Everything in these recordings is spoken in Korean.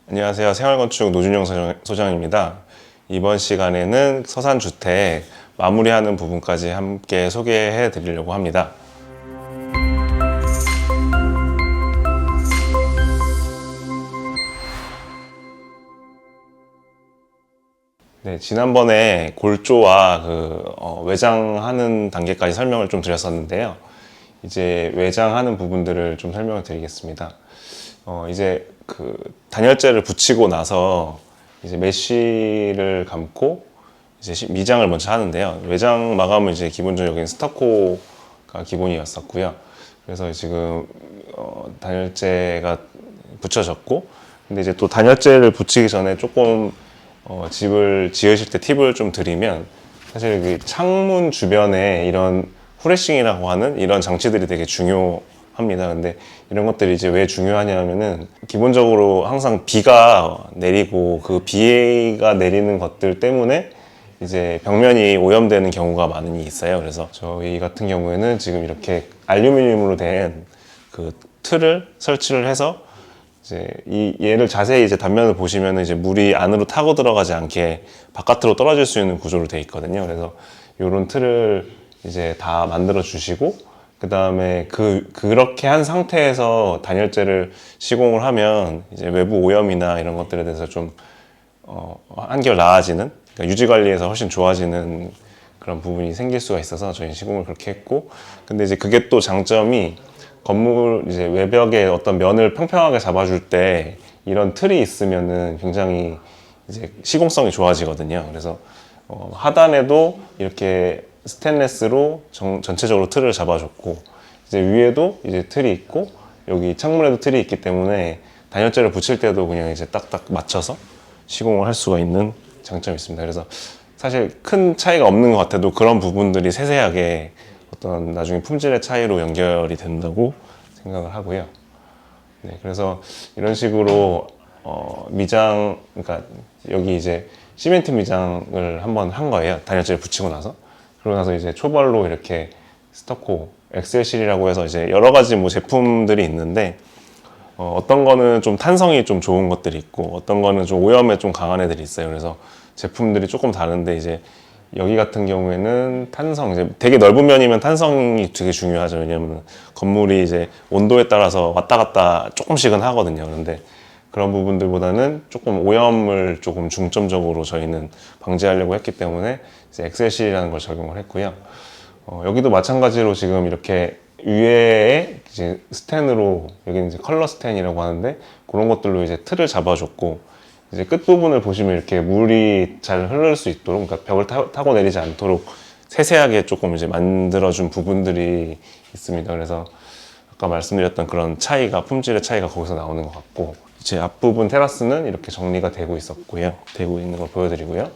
안녕하세요. 생활건축 노준영 소장입니다. 이번 시간에는 서산주택 마무리하는 부분까지 함께 소개해 드리려고 합니다. 네, 지난번에 골조와 외장하는 단계까지 설명을 좀 드렸었는데요. 이제 외장하는 부분들을 좀 설명을 드리겠습니다. 이제 단열재를 붙이고 나서 이제 메쉬를 감고 이제 미장을 먼저 하는데요. 외장 마감은 이제 기본적으로 여기는 스타코가 기본이었었고요. 그래서 지금 단열재가 붙여졌고, 근데 이제 또 단열재를 붙이기 전에 조금 집을 지으실 때 팁을 좀 드리면, 사실 그 창문 주변에 이런 후레싱이라고 하는 이런 장치들이 되게 중요합니다. 근데 이런 것들이 이제 왜 중요하냐면은 기본적으로 항상 비가 내리고 그 비가 내리는 것들 때문에 이제 벽면이 오염되는 경우가 많이 있어요. 그래서 저희 같은 경우에는 지금 이렇게 알루미늄으로 된 그 틀을 설치를 해서 이제 얘를 자세히 이제 단면을 보시면 이제 물이 안으로 타고 들어가지 않게 바깥으로 떨어질 수 있는 구조로 되어 있거든요. 그래서 이런 틀을 이제 다 만들어 주시고, 그 다음에 그렇게 한 상태에서 단열재를 시공을 하면 이제 외부 오염이나 이런 것들에 대해서 좀 한결 나아지는, 그러니까 유지 관리에서 훨씬 좋아지는 그런 부분이 생길 수가 있어서 저희 시공을 그렇게 했고, 근데 이제 그게 또 장점이 건물 이제 외벽에 어떤 면을 평평하게 잡아줄 때 이런 틀이 있으면은 굉장히 이제 시공성이 좋아지거든요. 그래서 하단에도 이렇게 스테인레스로 전체적으로 틀을 잡아줬고, 이제 위에도 이제 틀이 있고 여기 창문에도 틀이 있기 때문에 단열재를 붙일 때도 그냥 이제 딱딱 맞춰서 시공을 할 수가 있는 장점이 있습니다. 그래서 사실 큰 차이가 없는 것 같아도 그런 부분들이 세세하게 어떤 나중에 품질의 차이로 연결이 된다고 생각을 하고요. 네, 그래서 이런 식으로 미장, 그러니까 여기 이제 시멘트 미장을 한번 한 거예요. 단열재를 붙이고 나서. 그러고 나서 이제 초벌로 이렇게 스터코 엑셀실이라고 해서 이제 여러 가지 뭐 제품들이 있는데, 어떤 거는 좀 탄성이 좀 좋은 것들이 있고 어떤 거는 좀 오염에 좀 강한 애들이 있어요. 그래서 제품들이 조금 다른데, 이제 여기 같은 경우에는 탄성, 이제 되게 넓은 면이면 탄성이 되게 중요하죠. 왜냐면 건물이 이제 온도에 따라서 왔다 갔다 조금씩은 하거든요. 그런데 그런 부분들보다는 조금 오염을 조금 중점적으로 저희는 방지하려고 했기 때문에 이제 엑셀실이라는 걸 적용을 했고요. 여기도 마찬가지로 지금 이렇게 위에 이제 스텐으로, 여기는 이제 컬러 스텐이라고 하는데 그런 것들로 이제 틀을 잡아줬고, 이제 끝부분을 보시면 이렇게 물이 잘 흐를 수 있도록, 그러니까 벽을 타고 내리지 않도록 세세하게 조금 이제 만들어준 부분들이 있습니다. 그래서 아까 말씀드렸던 그런 차이가, 품질의 차이가 거기서 나오는 것 같고, 이제 앞부분 테라스는 이렇게 정리가 되고 있었고요. 되고 있는 걸 보여드리고요.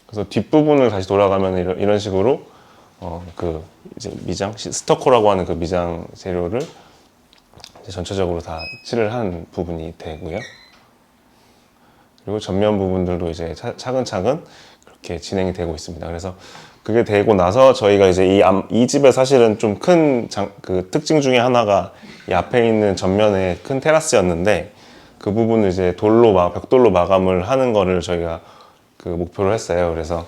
그래서 뒷부분을 다시 돌아가면 이런 식으로 이제 미장, 스터코라고 하는 그 미장 재료를 이제 전체적으로 다 칠을 한 부분이 되고요. 그리고 전면 부분들도 이제 차근차근 그렇게 진행이 되고 있습니다. 그래서 그게 되고 나서 저희가 이제 이 집에 사실은 좀 큰 특징 중에 하나가 이 앞에 있는 전면에 큰 테라스였는데, 그 부분을 이제 벽돌로 마감을 하는 거를 저희가 목표로 했어요. 그래서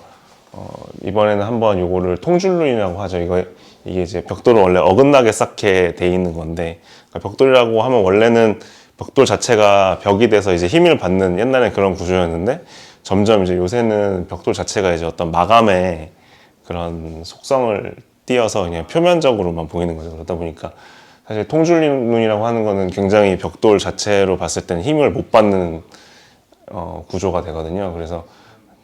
이번에는 한번 요거를 통줄눈이라고 하죠. 이게 이제 벽돌은 원래 어긋나게 쌓게 돼 있는 건데, 그러니까 벽돌이라고 하면 원래는 벽돌 자체가 벽이 돼서 이제 힘을 받는 옛날에 그런 구조였는데, 점점 이제 요새는 벽돌 자체가 이제 어떤 마감의 그런 속성을 띄어서 그냥 표면적으로만 보이는 거죠. 그러다 보니까 사실 통줄눈이라고 하는 거는 굉장히 벽돌 자체로 봤을 때는 힘을 못 받는 구조가 되거든요. 그래서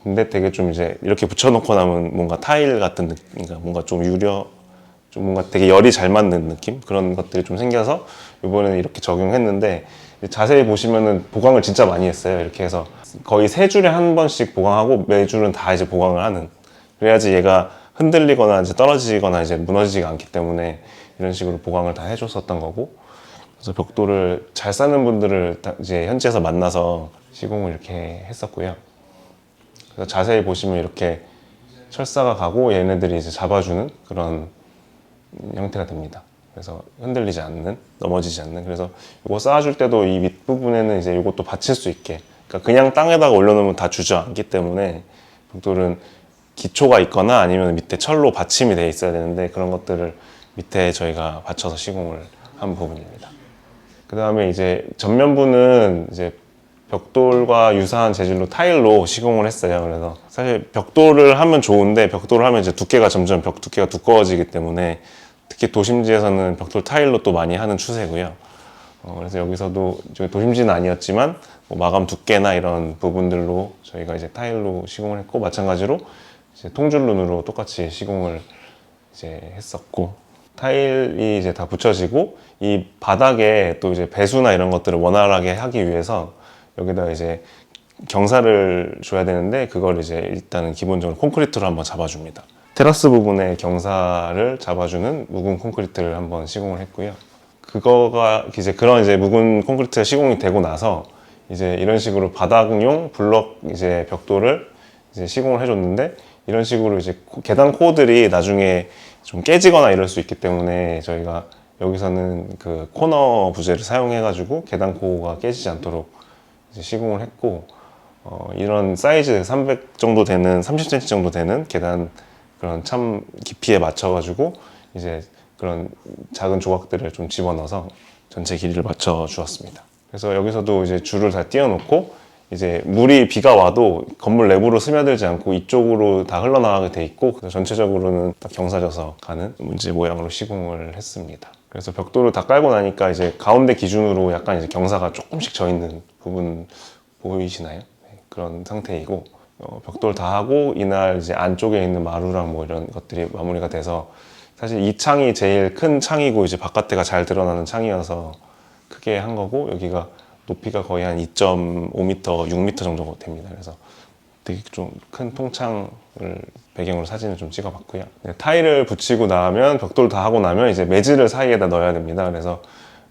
근데 되게 좀 이제 이렇게 붙여놓고 나면 뭔가 타일 같은 느낌, 그러니까 뭔가 좀 좀 뭔가 되게 열이 잘 맞는 느낌? 그런 것들이 좀 생겨서 이번에는 이렇게 적용했는데, 자세히 보시면은 보강을 진짜 많이 했어요. 이렇게 해서 거의 3줄에 한 번씩 보강하고 매줄은 다 이제 보강을 하는, 그래야지 얘가 흔들리거나 이제 떨어지거나 이제 무너지지가 않기 때문에 이런 식으로 보강을 다 해줬었던 거고, 그래서 벽돌을 잘 쌓는 분들을 이제 현지에서 만나서 시공을 이렇게 했었고요. 그래서 자세히 보시면 이렇게 철사가 가고 얘네들이 이제 잡아주는 그런 형태가 됩니다. 그래서 흔들리지 않는, 넘어지지 않는. 그래서 이거 쌓아줄 때도 이 밑부분에는 이제 이것도 받칠 수 있게, 그러니까 그냥 땅에다가 올려놓으면 다 주저앉기 때문에 벽돌은 기초가 있거나 아니면 밑에 철로 받침이 돼 있어야 되는데 그런 것들을 밑에 저희가 받쳐서 시공을 한 부분입니다. 그 다음에 이제 전면부는 이제 벽돌과 유사한 재질로 타일로 시공을 했어요. 그래서 사실 벽돌을 하면 좋은데 벽돌을 하면 이제 두께가 점점 벽 두께가 두꺼워지기 때문에 특히 도심지에서는 벽돌 타일로 또 많이 하는 추세고요. 그래서 여기서도 도심지는 아니었지만 뭐 마감 두께나 이런 부분들로 저희가 이제 타일로 시공을 했고, 마찬가지로 이제 통줄눈으로 똑같이 시공을 이제 했었고, 타일이 이제 다 붙여지고 이 바닥에 또 이제 배수나 이런 것들을 원활하게 하기 위해서 여기다 이제 경사를 줘야 되는데 그걸 이제 일단은 기본적으로 콘크리트로 한번 잡아줍니다. 테라스 부분에 경사를 잡아주는 묵은 콘크리트를 한번 시공을 했고요. 그거가 이제 그런 이제 묵은 콘크리트가 시공이 되고 나서 이제 이런 식으로 바닥용 블럭 이제 벽돌을 이제 시공을 해줬는데, 이런 식으로 이제 계단 코어들이 나중에 좀 깨지거나 이럴 수 있기 때문에 저희가 여기서는 그 코너 부재를 사용해가지고 계단 코어가 깨지지 않도록 이제 시공을 했고, 이런 사이즈 300 정도 되는 30cm 정도 되는 계단 그런 참 깊이에 맞춰가지고 이제 그런 작은 조각들을 좀 집어넣어서 전체 길이를 맞춰 주었습니다. 그래서 여기서도 이제 줄을 다 띄워놓고 이제 물이 비가 와도 건물 내부로 스며들지 않고 이쪽으로 다 흘러나가게 돼 있고, 그래서 전체적으로는 딱 경사져서 가는 문제 모양으로 시공을 했습니다. 그래서 벽돌을 다 깔고 나니까 이제 가운데 기준으로 약간 이제 경사가 조금씩 져 있는 부분 보이시나요? 네, 그런 상태이고, 벽돌 다 하고 이날 이제 안쪽에 있는 마루랑 뭐 이런 것들이 마무리가 돼서, 사실 이 창이 제일 큰 창이고 이제 바깥에가 잘 드러나는 창이어서 크게 한 거고, 여기가 높이가 거의 한 2.5m, 6m 정도 됩니다. 그래서 되게 좀 큰 통창을 배경으로 사진을 좀 찍어봤고요. 네, 타일을 붙이고 나면, 벽돌 다 하고 나면 이제 매질을 사이에다 넣어야 됩니다. 그래서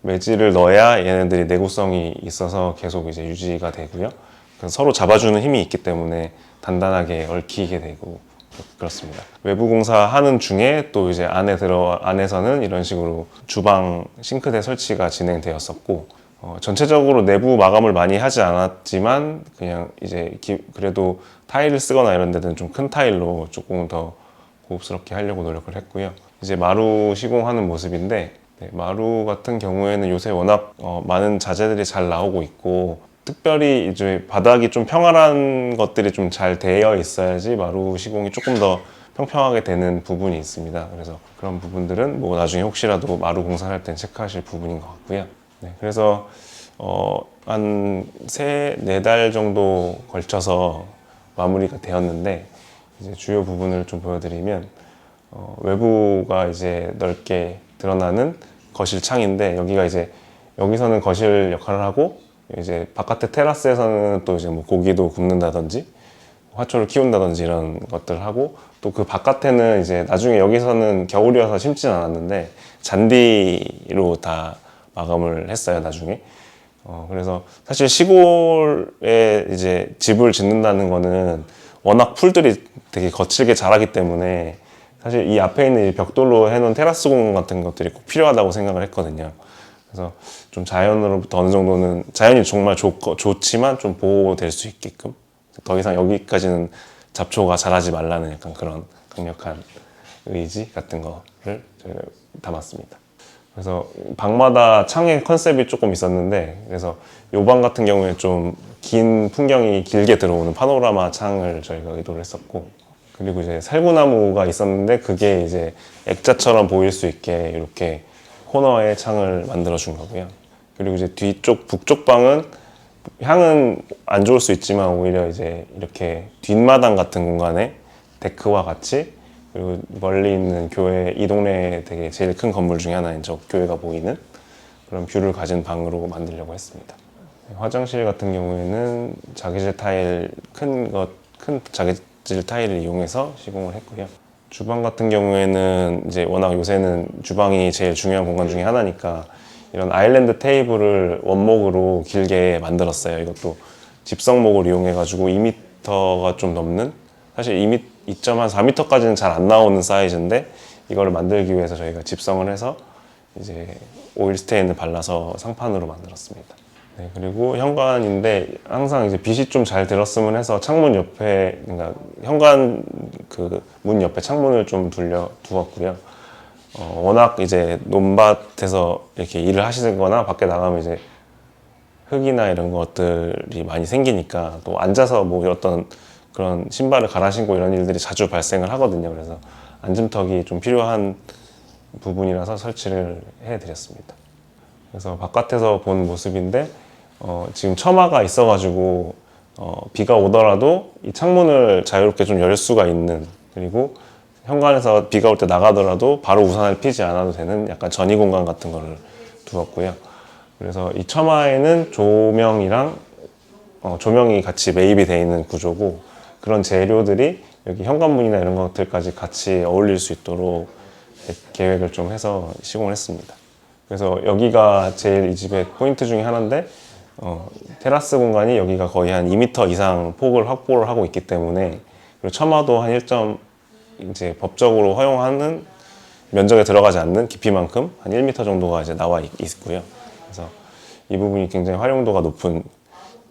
매질을 넣어야 얘네들이 내구성이 있어서 계속 이제 유지가 되고요. 그래서 서로 잡아주는 힘이 있기 때문에 단단하게 얽히게 되고 그렇습니다. 외부 공사하는 중에 또 이제 안에서는 이런 식으로 주방 싱크대 설치가 진행되었었고, 전체적으로 내부 마감을 많이 하지 않았지만 그냥 이제 그래도 타일을 쓰거나 이런 데는 좀 큰 타일로 조금 더 고급스럽게 하려고 노력을 했고요. 이제 마루 시공하는 모습인데, 네, 마루 같은 경우에는 요새 워낙 많은 자재들이 잘 나오고 있고, 특별히 이제 바닥이 좀 평활한 것들이 좀 잘 되어 있어야지 마루 시공이 조금 더 평평하게 되는 부분이 있습니다. 그래서 그런 부분들은 뭐 나중에 혹시라도 마루 공사할 땐 체크하실 부분인 것 같고요. 네, 그래서 한 3-4달 정도 걸쳐서 마무리가 되었는데, 이제 주요 부분을 좀 보여드리면, 외부가 이제 넓게 드러나는 거실 창인데, 여기서는 거실 역할을 하고, 이제 바깥에 테라스에서는 또 이제 뭐 고기도 굽는다든지 화초를 키운다든지 이런 것들을 하고, 또 그 바깥에는 이제 나중에 여기서는 겨울이어서 심진 않았는데 잔디로 다 마감을 했어요, 나중에. 그래서 사실 시골에 이제 집을 짓는다는 거는 워낙 풀들이 되게 거칠게 자라기 때문에 사실 이 앞에 있는 이 벽돌로 해놓은 테라스 공간 같은 것들이 꼭 필요하다고 생각을 했거든요. 그래서 좀 자연으로부터 어느 정도는, 자연이 정말 좋지만 좀 보호될 수 있게끔, 더 이상 여기까지는 잡초가 자라지 말라는 약간 그런 강력한 의지 같은 거를 담았습니다. 그래서 방마다 창의 컨셉이 조금 있었는데, 그래서 요 방 같은 경우에 좀 긴 풍경이 길게 들어오는 파노라마 창을 저희가 의도를 했었고, 그리고 이제 살구나무가 있었는데 그게 이제 액자처럼 보일 수 있게 이렇게 코너에 창을 만들어 준 거고요. 그리고 이제 뒤쪽 북쪽 방은 향은 안 좋을 수 있지만 오히려 이제 이렇게 뒷마당 같은 공간에 데크와 같이, 그리고 멀리 있는 교회, 이 동네에 되게 제일 큰 건물 중에 하나인 저 교회가 보이는 그런 뷰를 가진 방으로 만들려고 했습니다. 화장실 같은 경우에는 자개질 타일, 큰 자개질 타일을 이용해서 시공을 했고요. 주방 같은 경우에는 이제 워낙 요새는 주방이 제일 중요한 공간 중에 하나니까 이런 아일랜드 테이블을 원목으로 길게 만들었어요. 이것도 집성목을 이용해가지고 2m가 좀 넘는, 사실 2.4m까지는 잘 안 나오는 사이즈인데 이거를 만들기 위해서 저희가 집성을 해서 이제 오일 스테인을 발라서 상판으로 만들었습니다. 네, 그리고 현관인데 항상 이제 빛이 좀 잘 들었으면 해서 창문 옆에, 그러니까 현관 그 문 옆에 창문을 좀 두었고요. 워낙 이제 논밭에서 이렇게 일을 하시거나 밖에 나가면 이제 흙이나 이런 것들이 많이 생기니까 또 앉아서 뭐 어떤 그런 신발을 갈아 신고 이런 일들이 자주 발생을 하거든요. 그래서 앉음턱이 좀 필요한 부분이라서 설치를 해드렸습니다. 그래서 바깥에서 본 모습인데 지금 처마가 있어가지고 비가 오더라도 이 창문을 자유롭게 좀 열 수가 있는, 그리고 현관에서 비가 올 때 나가더라도 바로 우산을 피지 않아도 되는 약간 전이 공간 같은 거를 두었고요. 그래서 이 처마에는 조명이랑 조명이 같이 매입이 되어 있는 구조고, 그런 재료들이 여기 현관문이나 이런 것들까지 같이 어울릴 수 있도록 계획을 좀 해서 시공을 했습니다. 그래서 여기가 제일 이 집의 포인트 중에 하나인데 테라스 공간이 여기가 거의 한 2m 이상 폭을 확보를 하고 있기 때문에, 그리고 처마도 한 1점 이제 법적으로 허용하는 면적에 들어가지 않는 깊이만큼 한 1m 정도가 이제 나와 있고요. 그래서 이 부분이 굉장히 활용도가 높은,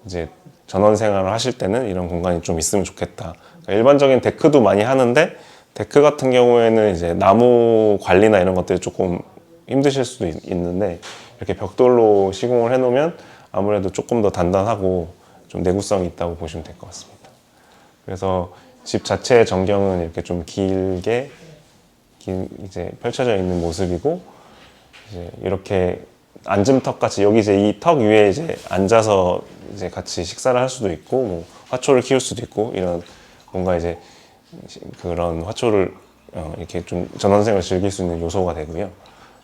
이제 전원 생활을 하실 때는 이런 공간이 좀 있으면 좋겠다. 그러니까 일반적인 데크도 많이 하는데 데크 같은 경우에는 이제 나무 관리나 이런 것들이 조금 힘드실 수도 있는데, 이렇게 벽돌로 시공을 해놓으면 아무래도 조금 더 단단하고 좀 내구성이 있다고 보시면 될 것 같습니다. 그래서 집 자체의 전경은 이렇게 좀 길게 이제 펼쳐져 있는 모습이고, 이제 이렇게 앉음턱 같이 여기 이제 이 턱 위에 이제 앉아서 이제 같이 식사를 할 수도 있고, 뭐 화초를 키울 수도 있고, 이런 뭔가 이제 그런 화초를 이렇게 좀 전원생을 즐길 수 있는 요소가 되고요.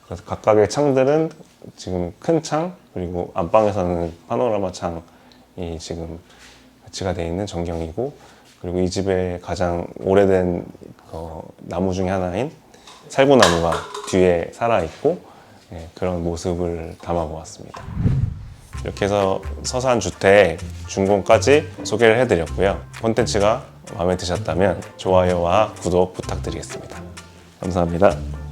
그래서 각각의 창들은 지금 큰 창, 그리고 안방에서는 파노라마 창이 지금 배치가 되어 있는 전경이고, 그리고 이 집의 가장 오래된 나무 중에 하나인 살구나무가 뒤에 살아있고, 그런 모습을 담아보았습니다. 이렇게 해서 서산 주택 준공까지 소개를 해드렸고요. 콘텐츠가 마음에 드셨다면 좋아요와 구독 부탁드리겠습니다. 감사합니다.